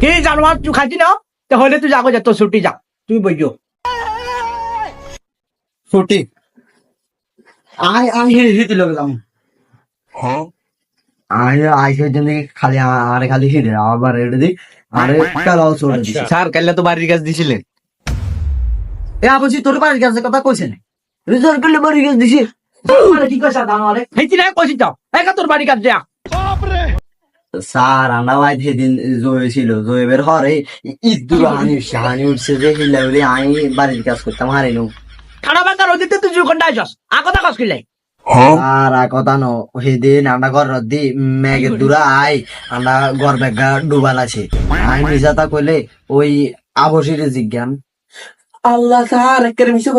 কি জানোয়ার তুই খাইছি না তাহলে তুই যাগো যা তোর ছুটি যা তুই বইজো ছুটি আই হেঁটে লোক যাম আইসের জন্য খালি আরে খালি হেঁটে আবার হেঁটে দিই আরে কালাও চলে দিছি স্যার কাল্লা তো বাড়ির কাজ দিছিলেন এ বলছি তোর বাড়ির কাছে কথা কইছে না রিজার্ভ করলে বাড়ির কাছে দিছি মানে কি কইছা জানোয়ারে হেইছি না কইছি তো একা তোর বাড়ি কাজ যা স্যার আমরা ভাই সেদিন জয়ে ছিল জয়েবের হরে ইদ্দুর হানি উঠছে যে হিলা বলে আমি বাড়ির কাজ করতাম হারিনু খানা বাঙ্গা রদিতে তুই 2 ঘন্টা আইছস আগতা কাজ কিলাই আর কথা ন সেদিন আমরা ঘর দি মেঘের দূরা আই আমরা ঘর বেগা ডুবাল আছে আমি নিজাতা কইলে ওই আবশির জিজ্ঞান আল্লাহ স্যার একের মিশো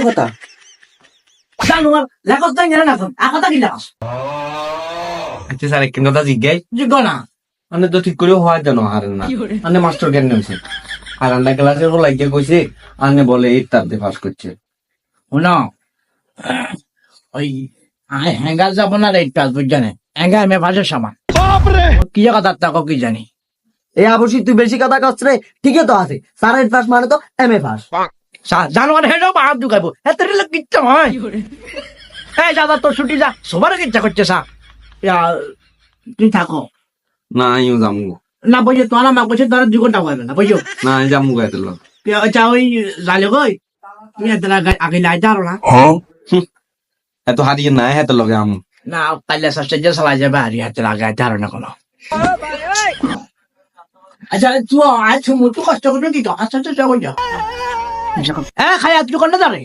কথা জানোয়ার লেখস তাই না না আগতা কি লেখস আচ্ছা স্যার একদিন কথা জিজ্ঞাই যোগ্য না মানে তো ঠিক করে হওয়ার জন্য হারেন না মানে মাস্টার জ্ঞান নেমছে আর আন্ডা ক্লাসের হল লাগিয়ে কইছে আনে বলে এই তারতে পাস করছে শুনো ওই হ্যাঙ্গার যাব না রেট পাস বুঝজানে হ্যাঙ্গার মে ভাষা সমান কি কথা তাকো কি জানি এই আবশি তুই বেশি কথা কস রে ঠিকই তো আছে স্যার এইট পাস মানে তো এম এ পাস জানোয়ার হেডো বাহার ঢুকাইবো এত লোক কিচ্ছা হয় এই দাদা তোর ছুটি যা সবার কিচ্ছা করছে সা তুই থাকো না আমিও যামু না বুঝে তোর আমাকে বলছে তোর 2 ঘন্টা হবে না বুঝো না আমি যামু গাইতে লোক আচ্ছা ওই জালে গই তুমি এত আগে লাই যাও না এত হারিয়ে নাই হেতে লগে আমু না কাল্লা সস্তে যে চালাই যাবে আর হাতে লাগাই যাও না কোনো আচ্ছা তুই আজ মুটু কষ্ট করবি কি আচ্ছা আচ্ছা যাও যা খাই তুই কোনটা যাবে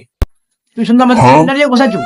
তুই সুন্দর মতো দাঁড়িয়ে বসাচ্ছু